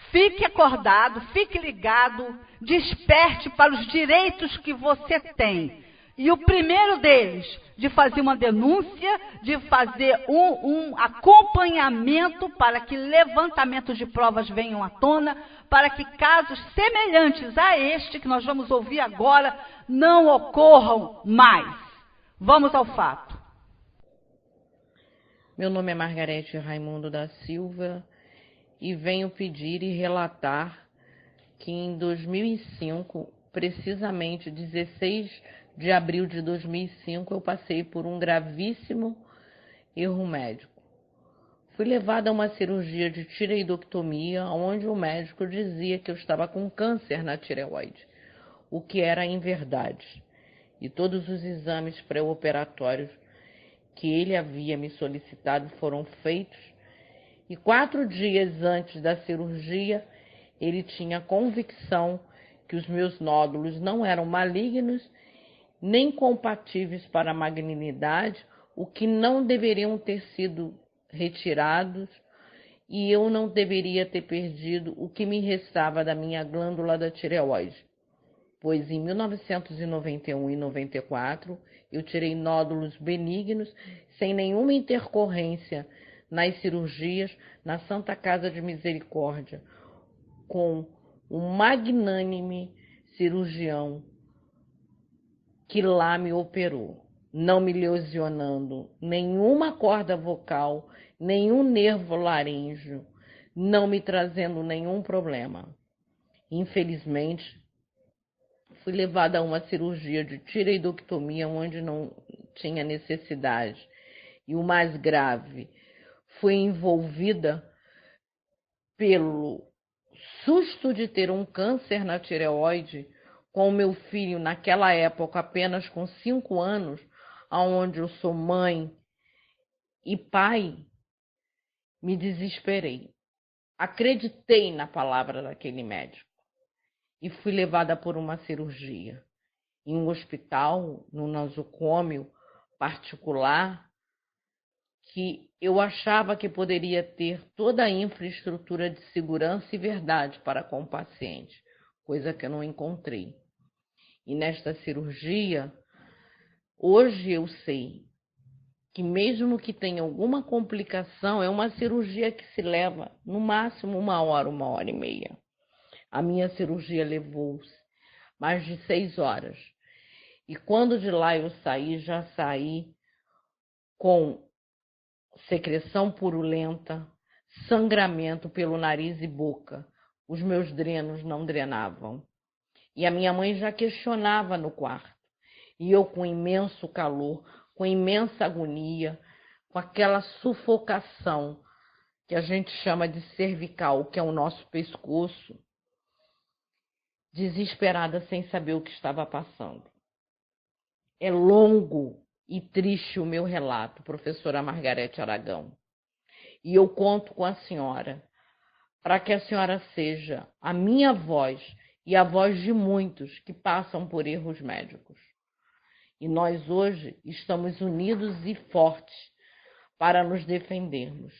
fique acordado, fique ligado, desperte para os direitos que você tem. E o primeiro deles, de fazer uma denúncia, de fazer um acompanhamento para que levantamentos de provas venham à tona, para que casos semelhantes a este que nós vamos ouvir agora não ocorram mais. Vamos ao fato. Meu nome é Margarete Raimundo da Silva e venho pedir e relatar que em 2005, precisamente 16 de abril de 2005, eu passei por um gravíssimo erro médico. Fui levada a uma cirurgia de tireoidectomia, onde o médico dizia que eu estava com câncer na tireoide, o que era inverdade. E todos os exames pré-operatórios que ele havia me solicitado foram feitos, e 4 dias antes da cirurgia, ele tinha convicção que os meus nódulos não eram malignos nem compatíveis para a malignidade, o que não deveriam ter sido retirados, e eu não deveria ter perdido o que me restava da minha glândula da tireoide, pois em 1991 e 94 eu tirei nódulos benignos sem nenhuma intercorrência nas cirurgias na Santa Casa de Misericórdia, com um magnânime cirurgião que lá me operou, não me lesionando nenhuma corda vocal, nenhum nervo laríngeo, não me trazendo nenhum problema. Infelizmente, fui levada a uma cirurgia de tireoidectomia onde não tinha necessidade. E o mais grave, fui envolvida pelo susto de ter um câncer na tireoide, com o meu filho, naquela época, apenas com 5 anos, onde eu sou mãe e pai, me desesperei. Acreditei na palavra daquele médico e fui levada por uma cirurgia em um hospital, no nosocômio particular, que eu achava que poderia ter toda a infraestrutura de segurança e verdade para com o paciente, coisa que eu não encontrei. E nesta cirurgia, hoje eu sei que mesmo que tenha alguma complicação, é uma cirurgia que se leva no máximo 1 hora, 1 hora e meia. A minha cirurgia levou mais de 6 horas. E quando de lá eu saí, já saí com secreção purulenta, sangramento pelo nariz e boca. Os meus drenos não drenavam. E a minha mãe já questionava no quarto. E eu, com imenso calor, com imensa agonia, com aquela sufocação que a gente chama de cervical, que é o nosso pescoço, desesperada, sem saber o que estava passando. É longo e triste o meu relato, professora Margarete Aragão. E eu conto com a senhora, para que a senhora seja a minha voz e a voz de muitos que passam por erros médicos. E nós hoje estamos unidos e fortes para nos defendermos.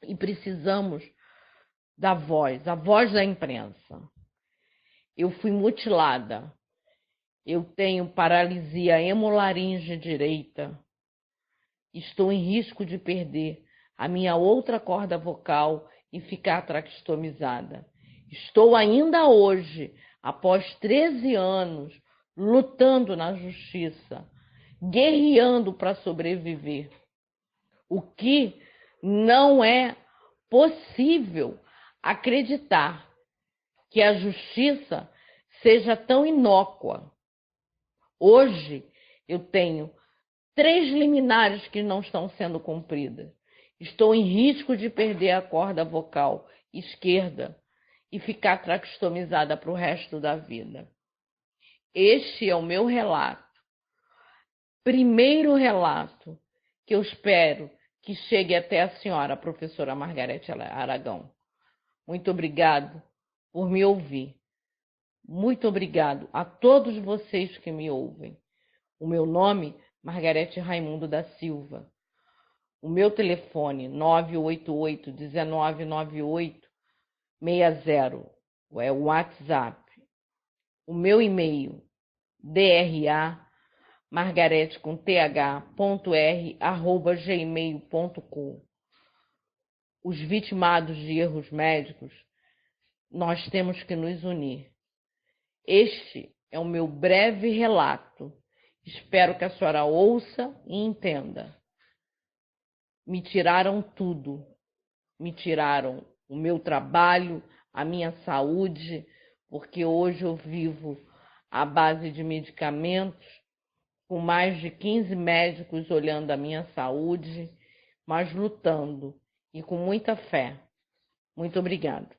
E precisamos da voz, a voz da imprensa. Eu fui mutilada. Eu tenho paralisia hemolaringe direita. Estou em risco de perder a minha outra corda vocal e ficar traqueostomizada. Estou ainda hoje, após 13 anos, lutando na justiça, guerreando para sobreviver. O que não é possível acreditar que a justiça seja tão inócua. Hoje eu tenho 3 liminares que não estão sendo cumpridas. Estou em risco de perder a corda vocal esquerda e ficar traqueostomizada para o resto da vida. Este é o meu relato. Primeiro relato que eu espero que chegue até a senhora, professora Margarete Aragão. Muito obrigado por me ouvir. Muito obrigado a todos vocês que me ouvem. O meu nome, Margarete Raimundo da Silva. O meu telefone, 988-1998-60, é o WhatsApp. O meu e-mail, dra.margarete.gmail.com. Os vitimados de erros médicos, nós temos que nos unir. Este é o meu breve relato. Espero que a senhora ouça e entenda. Me tiraram tudo. Me tiraram o meu trabalho, a minha saúde, porque hoje eu vivo à base de medicamentos, com mais de 15 médicos olhando a minha saúde, mas lutando e com muita fé. Muito obrigada.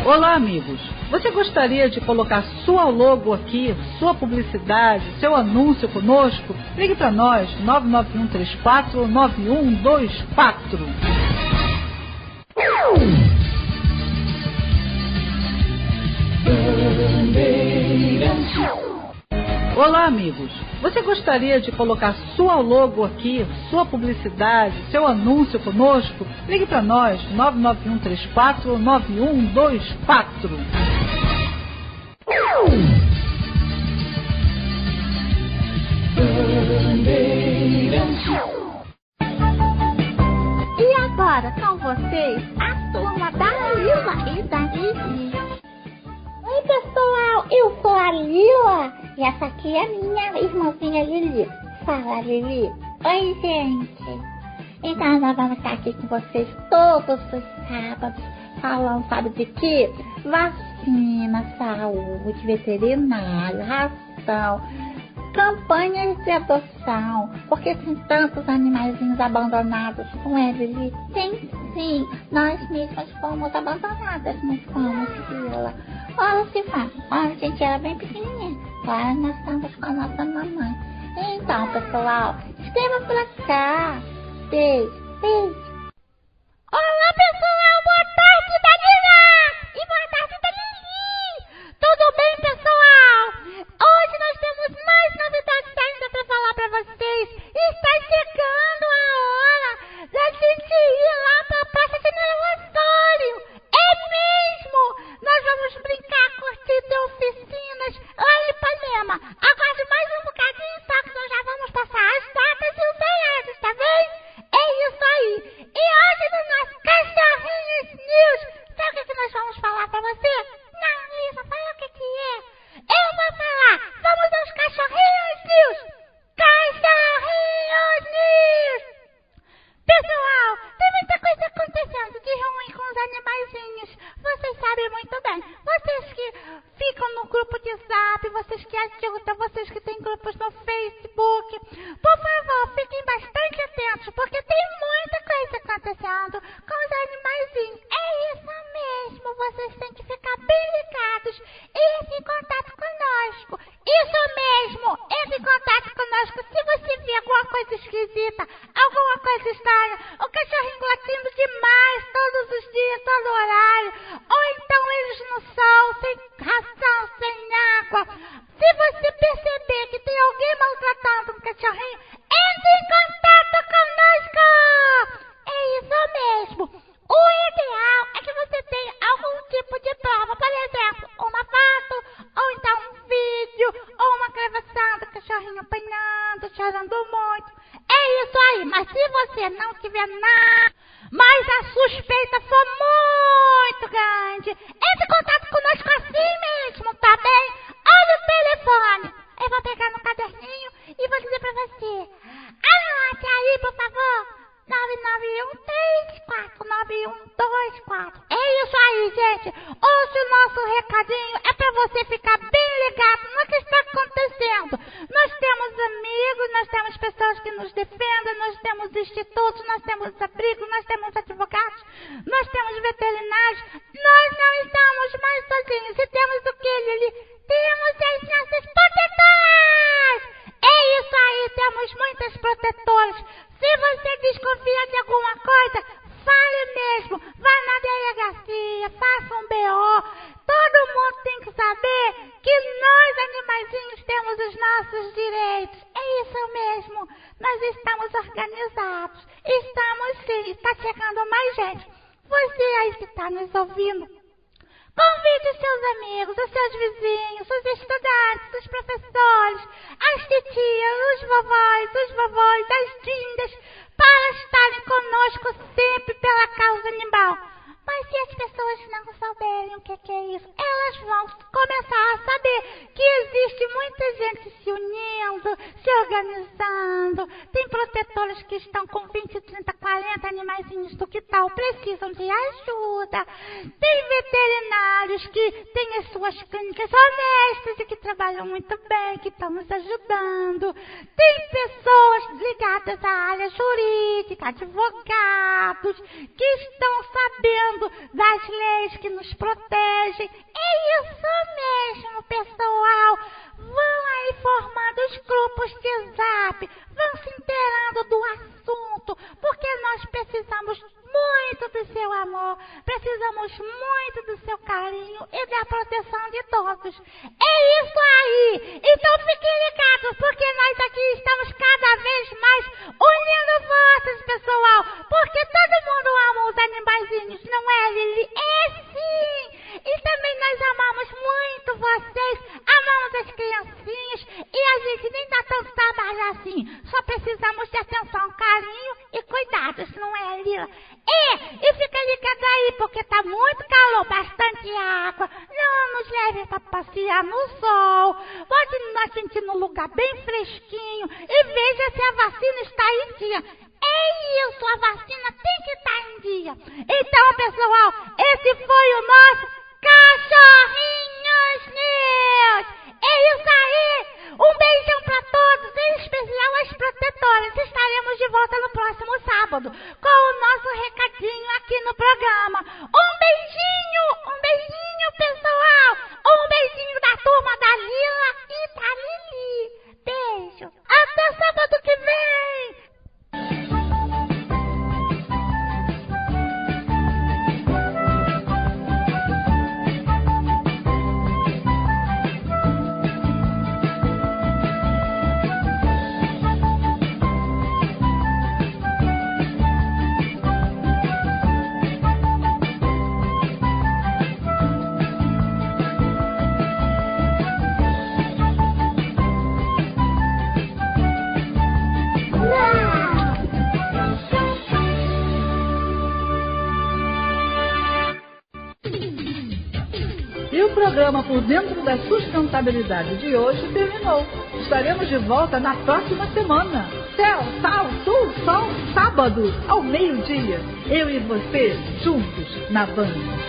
Olá, amigos. Você gostaria de colocar sua logo aqui, sua publicidade, seu anúncio conosco? Ligue para nós, 991349124. Olá, amigos. Você gostaria de colocar sua logo aqui, sua publicidade, seu anúncio conosco? Ligue para nós, 991349124. E agora com vocês, a turma da Lila e da Vivi. Oi, pessoal, eu sou a Lila e essa aqui é a minha irmãzinha Lili. Fala, Lili. Oi, gente. Então nós vamos estar aqui com vocês todos os sábados falando, sabe de quê? Vacina, saúde, veterinário, ração, campanhas de adoção, porque tem tantos animaizinhos abandonados, não é, Lili? Tem sim, nós mesmas fomos abandonadas, não fomos, Lila. Olha, Silvana, olha, gente, ela é bem pequenininha, agora nós estamos com a nossa mamãe. Então, pessoal, escreva pra cá. Beijo, beijo. Olá, pessoal, boa tarde, Dalila! E boa tarde, Dalili! Tudo bem, pessoal? Hoje nós temos mais novidades ainda para falar para vocês. Está chegando a hora da gente ir lá para a Praça General Osório. É mesmo! Nós vamos brincar, curtir, ter oficinas lá em Ipanema. Aguarde mais um bocadinho, só que nós já vamos passar as datas e os horários, tá bem? É isso aí! E hoje no nosso cachorrinho alguma coisa estranha, o cachorrinho latindo demais, todos os dias, todo horário, ou então eles no sol, sem ração, sem água. Se você perceber que tem alguém maltratando um cachorrinho, entre em contato conosco! É isso mesmo. O ideal é que você tenha algum tipo de prova, por exemplo, uma foto, ou então um vídeo, ou uma gravação do cachorrinho apanhando, chorando muito. É isso aí, mas se você não tiver nada, mas a suspeita for muito grande, entre em contato conosco assim mesmo, tá bem? Olha o telefone. Eu vou pegar no caderninho e vou dizer pra você. Anote aí, por favor. 991349124. É isso aí, gente. Ouça o nosso recadinho. É pra você ficar bem ligado no que está acontecendo. Nós temos amigos, nós temos pessoas que nos defendem, nós temos institutos, nós temos abrigos, nós temos advogados, nós temos veterinários. Nós não estamos mais sozinhos. E temos o que, Lili? Temos as nossas protetoras. É isso aí, temos muitas protetoras. Se você desconfia de alguma coisa, fale mesmo. Vá na delegacia, faça um BO. Todo mundo tem que saber que nós, animaizinhos, temos os nossos direitos. É isso mesmo. Nós estamos organizados. Estamos sim. Está chegando mais gente. Você aí que está nos ouvindo, convide seus amigos, os seus vizinhos, os estudantes, os professores, as titias, os vovós, as tindas, para estarem conosco sempre pela causa animal. Mas se as pessoas não souberem o que é isso, elas vão começar a saber que existe muita gente se unindo, se organizando. Tem protetoras que estão com 20, 30, 40 animaizinhos do quintal, precisam de ajuda. Tem veterinários que têm as suas clínicas honestas e que trabalham muito bem, que estão nos ajudando. Tem pessoas ligadas à área jurídica, advogados, que estão sabendo das leis que nos protegem. É isso mesmo, pessoal. Vão aí formando os grupos de WhatsApp, vão se inteirando do assunto, porque nós precisamos muito do seu amor, precisamos muito do seu carinho e da proteção de todos. É isso aí! Então fiquem ligados, porque nós aqui estamos cada vez mais unindo forças, pessoal, porque todo mundo ama os animaizinhos, não é, Lili? É sim! E também nós amamos muito vocês, amamos as criancinhas, e a gente nem dá tanto trabalho assim, só precisamos de atenção, carinho e cuidados, não é, Lila? E fica ligado aí, porque tá muito calor, bastante água. Não nos levem para passear no sol. Pode nos sentir num lugar bem fresquinho e veja se a vacina está em dia. É isso, a vacina tem que estar em dia. Então, pessoal, esse foi o nosso Cachorrinhos News. É isso aí. Um beijão para todos, em especial as protetoras. Estaremos de volta no próximo sábado com o nosso recadinho aqui no programa. Um beijinho, pessoal. Um beijinho da turma da Lila e da Lili. Beijo. Até sábado que vem. O programa Por Dentro da Sustentabilidade de hoje terminou. Estaremos de volta na próxima semana. Céu, sal, sul, sol, sábado, ao meio-dia. Eu e você, juntos, na Band.